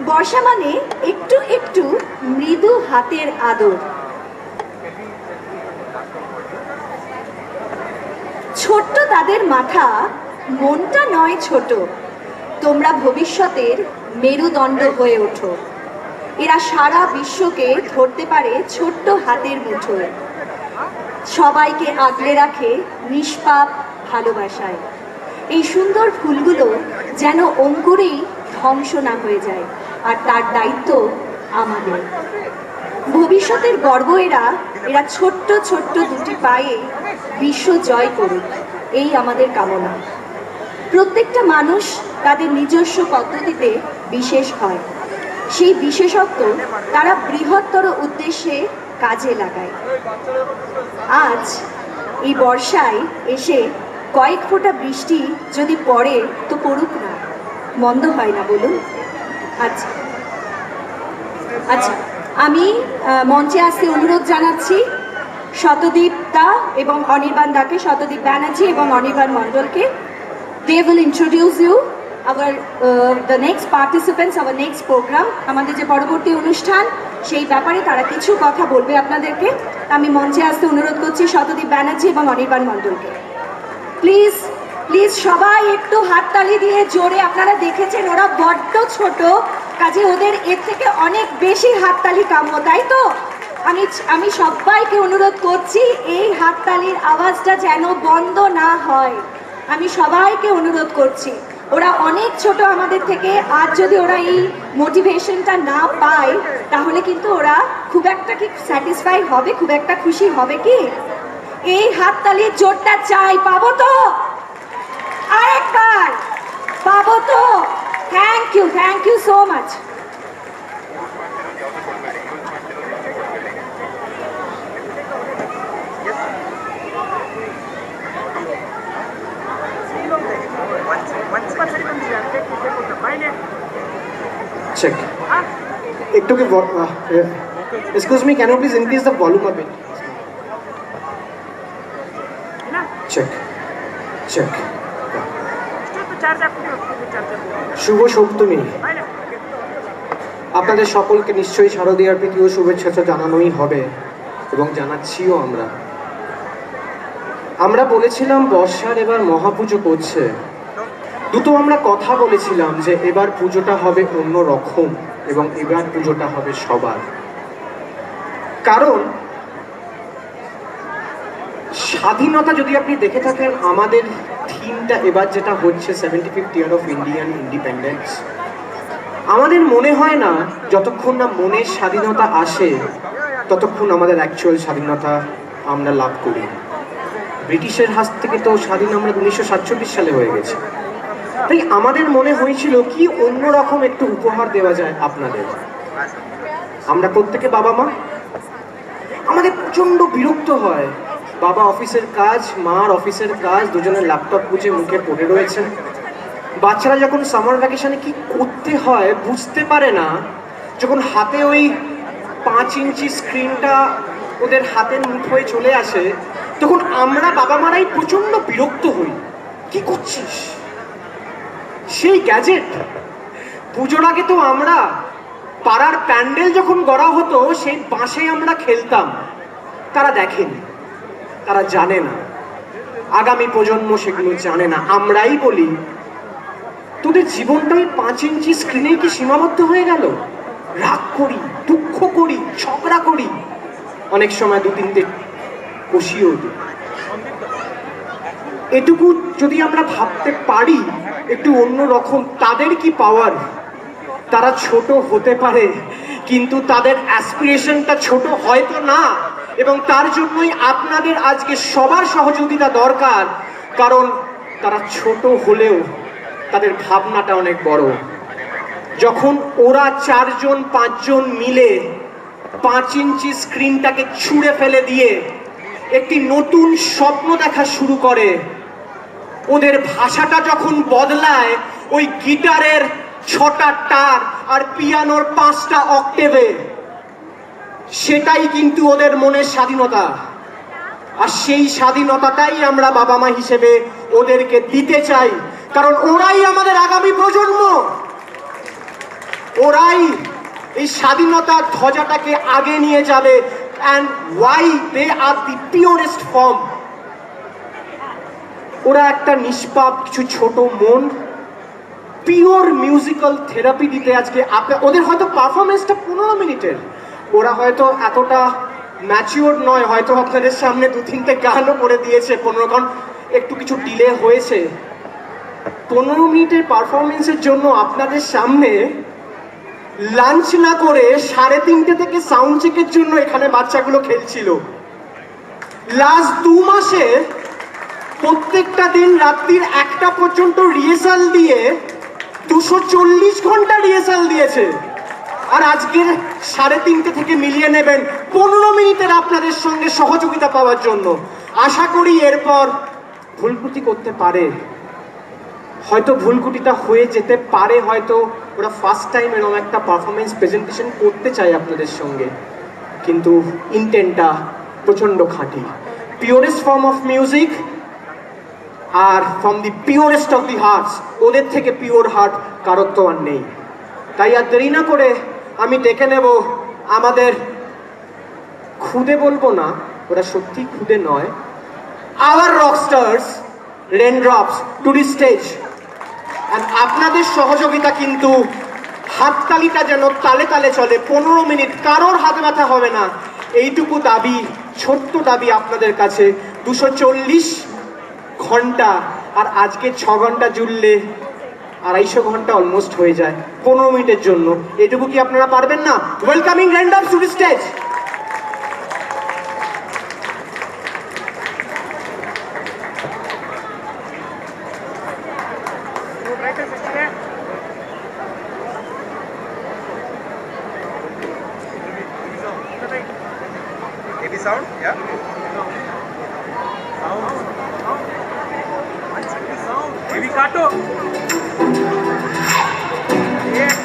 বর্ষা মানে একটু একটু মৃদু হাতের আদর, ছোট্ট তাদের মাথা, মনটা নয় ছোট, তোমরা ভবিষ্যতের মেরুদণ্ড হয়ে ওঠো। এরা সারা বিশ্বকে ধরতে পারে ছোট্ট হাতের মুঠোয়, সবাইকে আগলে রাখে নিষ্পাপ ভালোবাসায়। এই সুন্দর ফুলগুলো যেন অঙ্কুরেই ধ্বংস না হয়ে যায়, আর তার দায়িত্ব আমাদের। ভবিষ্যতের গর্ব এরা, এরা ছোট্ট ছোট্ট দুটি পায়ে বিশ্ব জয় করুক, এই আমাদের কামনা। প্রত্যেকটা মানুষ তাদের নিজস্ব পদ্ধতিতে বিশেষ হয়, সেই বিশেষত্ব তারা বৃহত্তর উদ্দেশ্যে কাজে লাগায়। আজ এই বর্ষায় এসে কয়েক ফোঁটা বৃষ্টি যদি পড়ে তো পড়ুক না, মন্দ হয় না বলুন? আচ্ছা আচ্ছা, আমি মঞ্চে আসতে অনুরোধ জানাচ্ছি শতদীপ দা এবং অনির্বাণ দাকে, শতদীপ ব্যানার্জি এবং অনির্বাণ মণ্ডলকে। They will introduce you the next participants, our next program, আমাদের যে পরবর্তী অনুষ্ঠান সেই ব্যাপারে তারা কিছু কথা বলবে আপনাদেরকে। আমি মঞ্চে আসতে অনুরোধ করছি শতদীপ ব্যানার্জি এবং অনির্বাণ মণ্ডলকে। প্লিজ প্লিজ সবাই একটু হাততালি দিয়ে জোরে, আপনারা দেখেছেন ওরা বড্ড ছোট, কাজে ওদের এর থেকে অনেক বেশি হাততালি কাম্য, তাই তো? আমি সবাইকে অনুরোধ করছি এই হাততালির আওয়াজটা যেন বন্ধ না হয়, আমি সবাইকে অনুরোধ করছি। ওরা অনেক ছোট আমাদের থেকে, আজ যদি ওরা এই মোটিভেশনটা না পায় তাহলে কিন্তু ওরা খুব একটা কি স্যাটিসফাই হবে, খুব একটা খুশি হবে কি? এই হাততালির জোরটা চাই, পাবো তো? আরেকবার পাবো তো? Thank you so much. Check. Ekটু কি excuse me, can you please increase the volume a bit? Check. শুভ সপ্তমী, আপনাদের সকলকে নিশ্চয়ই শারদীয়ার প্রীতি ও শুভেচ্ছা জানানোই হবে এবং জানাচ্ছিও। আমরা বলেছিলাম বর্ষার এবার মহাপুজো করছে, দুটো আমরা কথা বলেছিলাম যে এবার পুজোটা হবে অন্য রকম এবং এবার পুজোটা হবে সবার। কারণ স্বাধীনতা যদি আপনি দেখে থাকেন, আমাদের থিমটা এবার যেটা হচ্ছে 75th year of Indian independence, আমাদের মনে হয় না যতক্ষণ না মনের স্বাধীনতা আসে ততক্ষণ আমাদের অ্যাকচুয়াল স্বাধীনতা আমরা লাভ করি। ব্রিটিশের হাত থেকে তো স্বাধীন আমরা 1947 সালে হয়ে গেছি। তাই আমাদের মনে হয়েছিল কি অন্যরকম একটু উপহার দেওয়া যায় আপনাদের। আমরা প্রত্যেকে বাবা মা, আমাদের প্রচন্ড বিরক্ত হয়, বাবা অফিসের কাজ, মার অফিসের কাজ, দুজনের ল্যাপটপ বুঝে মুখে পড়ে রয়েছে। বাচ্চারা যখন সামার ভ্যাকেশনে কি করতে হয় বুঝতে পারে না, যখন হাতে ওই 5 ইঞ্চি স্ক্রিনটা ওদের হাতের মুঠোয় চলে আসে, তখন আমরা বাবা মারাই প্রচন্ড বিরক্ত হই। কি করছিস? সেই গ্যাজেট। পুজোর আগে তো আমরা পাড়ার প্যান্ডেল যখন গড়া হতো সেই বাঁশে আমরা খেলতাম। তারা দেখেনি, তারা জানে না, আগামী প্রজন্ম সেগুলো জানে না। আমরাই বলি তোদের জীবনটাই 5 ইঞ্চি স্ক্রিনে কি সীমাবদ্ধ হয়ে গেল? রাগ করি, দুঃখ করি, ঝগড়া করি, অনেক সময় 2-3টে কষিয়েও দিই। এটুকু যদি আমরা ভাবতে পারি একটু অন্য রকম, তাদের কি পাওয়ার। তারা ছোট হতে পারে কিন্তু তাদের অ্যাসপিরেশনটা ছোট হয়তো না, এবং তার জন্যই আপনাদের আজকে সবার সহযোগিতা দরকার। কারণ তারা ছোট হলেও তাদের ভাবনাটা অনেক বড়। যখন ওরা 4-5 জন মিলে 5 ইঞ্চি স্ক্রিনটাকে ছুঁড়ে ফেলে দিয়ে একটি নতুন স্বপ্ন দেখা শুরু করে, ওদের ভাষাটা যখন বদলায় ওই গিটারের 6টা তার আর পিয়ানোর 5টা অক্টেভে, সেটাই কিন্তু ওদের মনের স্বাধীনতা। আর সেই স্বাধীনতাটাই আমরা বাবা মা হিসেবে ওদেরকে দিতে চাই, কারণ ওরাই আমাদের আগামী প্রজন্ম। ওরাই এই স্বাধীনতার ধ্বজাটাকে আগে নিয়ে যাবে, and why they are the purest form. ওরা একটা নিষ্পাপ কিছু ছোট মন পিওর মিউজিক্যাল থেরাপি দিতে আজকে ওদের হয়তো পারফরমেন্সটা 15 মিনিটের, ওরা হয়তো এতটা ম্যাচিওর নয়, হয়তো আপনাদের সামনে 2-3টে গানও করে দিয়েছে 15, কারণ একটু কিছু ডিলে হয়েছে। 15 মিনিটের পারফরমেন্সের জন্য আপনাদের সামনে লাঞ্চ না করে 3:30 থেকে সাউন্ড চেকের জন্য এখানে বাচ্চাগুলো খেলছিল। লাস্ট 2 মাসে প্রত্যেকটা দিন রাত্রির 1টা পর্যন্ত রিহার্সাল দিয়ে 240 ঘন্টা রিহার্সাল দিয়েছে, আর আজকে 3:30 থেকে মিলিয়ে নেবেন 15 মিনিটের আপনাদের সঙ্গে সহযোগিতা পাওয়ার জন্য। আশা করি এরপর ভুলকুটি করতে পারে, হয়তো ভুলকুটিটা হয়ে যেতে পারে, হয়তো ওরা ফার্স্ট টাইম এরকম একটা পারফরমেন্স প্রেজেন্টেশন করতে চায় আপনাদের সঙ্গে, কিন্তু ইন্টেন্টটা প্রচণ্ড খাঁটি। পিওরেস্ট ফর্ম অফ মিউজিক আর from the purest of the hearts, ওদের থেকে পিওর হার্ট কারোর তো আর নেই। তাই আর দেরি না করে আমি ডেকে নেব আমাদের, খুদে বলবো না, ওরা সত্যি খুদে নয়, hour রকস্টার্স raindrops to the stage. আর আপনাদের সহযোগিতা কিন্তু হাততালিটা যেন তালে তালে চলে, 15 মিনিট কারোর হাত ব্যথা হবে না, এইটুকু দাবি, ছোট্ট দাবি আপনাদের কাছে। 240 ঘন্টা, আর আজকে 6 ঘন্টা জুড়লে 250 ঘন্টা অলমোস্ট হয়ে যায় 15 মিনিটের জন্য। এটুকু কি আপনারা পারবেন না? Welcoming raindrops to the stage. Any sound? Yeah. Sound. Heavy kato. Yes.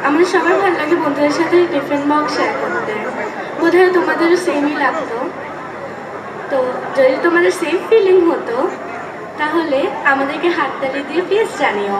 আমাদের সবার ভালো লাগে বন্ধুদের সাথে টিফিন বক্স শেয়ার করতে। বোধহয় তোমাদেরও সেমই লাগতো। তো যদি তোমাদের সেম ফিলিং হতো তাহলে আমাদেরকে হাততালি দিয়ে প্লিজ জানিও।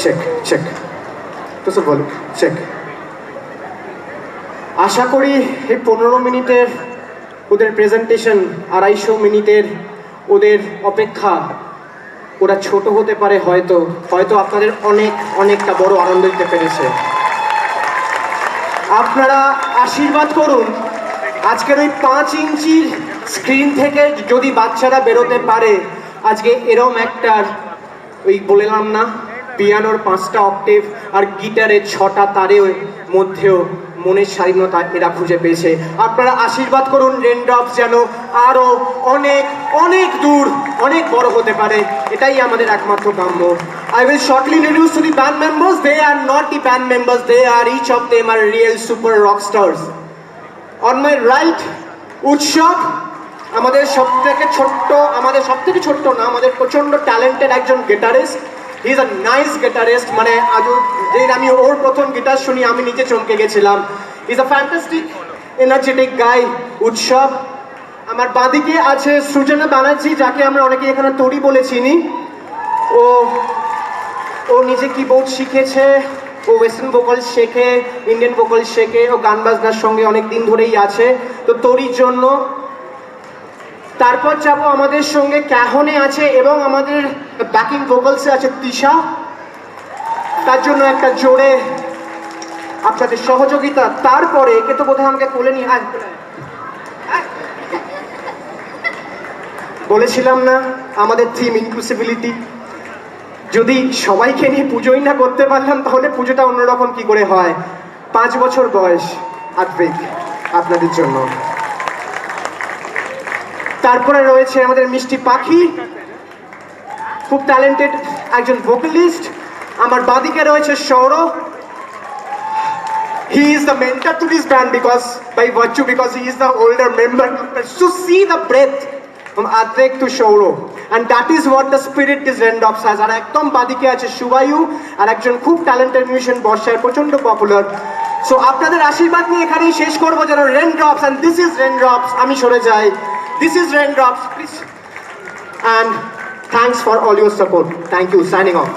চেক চেক তো স্যার বলুন চেক। আশা করি এই 15 মিনিটের ওদের প্রেজেন্টেশন, 250 মিনিটের ওদের অপেক্ষা, ওরা ছোট হতে পারে হয়তো, হয়তো আপনাদের অনেকটা বড় আনন্দ দিতে পেরেছে। আপনারা আশীর্বাদ করুন আজকের ওই 5 ইঞ্চির স্ক্রিন থেকে যদি বাচ্চারা বেরোতে পারে, আজকে এরম একটা ওই বললাম না পিয়ানোর 5টা অক্টেভ আর গিটারের 6টা তারের মধ্যেও মনের স্বাধীনতা এরা খুঁজে পেয়েছে। আপনারা আশীর্বাদ করুন রেনড্রপস যেন আরো অনেক দূর অনেক বড় হতে পারে, এটাই আমাদের একমাত্র কাম্য। I will shortly introduce to the band members. They are not the band members, they are each of them are real super rock stars. On my right, উৎসব, আমাদের সবথেকে ছোট্ট না, আমাদের প্রচন্ড ট্যালেন্টেড একজন guitarist. He is a nice guitarist, মানে আজও যেদিন আমি ওর প্রথম গিটার শুনি আমি নিজে চমকে গেছিলাম। ইজ আ ফ্যান্টাস্টিক এনার্জেটিক গাই উৎসব। আমার বাঁদিকে আছে সৃজনা ব্যানার্জি, যাকে আমরা অনেকে এখানে তরি বলে চিনি। ও নিজে কিবোর্ড শিখেছে, ও ওয়েস্টার্ন ভোকাল শেখে, ইন্ডিয়ান ভোকাল শেখে, ও গান বাজনার সঙ্গে অনেক দিন ধরেই আছে, তো তোরির জন্য। তারপর যাবো আমাদের সঙ্গে ক্যাহনে আছে এবং আমাদের ব্যাকিং ভোকালসে আছে তিশা। তার জন্য একটা জোরে আপনাদের সহযোগিতা। তারপরে একে তো বোধহয় আমাকে কোলে নিয়ে বলেছিলাম না আমাদের থিম ইনক্লুসিভিলিটি। যদি সবাইকে নিয়ে পুজোই না করতে পারলাম তাহলে পুজোটা অন্যরকম কি করে হয়। 5 বছর বয়স আদ্রিক আপনাদের জন্য। তারপরে রয়েছে আমাদের মিষ্টি পাখি, খুব ট্যালেন্টেড একজন ভোকালিস্ট। আমার বাঁদিকে রয়েছে Sourav. He is the mentor to this band because he is the older member. So see the breadth from Advik to Shouro, and that is what the spirit this Raindrops has. আর একদম বাদিকে আছে শুভায়ু, আর একজন খুব talented musician বর্ষায়, প্রচন্ড popular. So আপনাদের আশীর্বাদ নিয়ে এখানেই শেষ করবো যেন Raindrops, and this is Raindrops। আমি সরে যাই, this is Raindrops, please, and thanks for all your support. Thank you, signing off.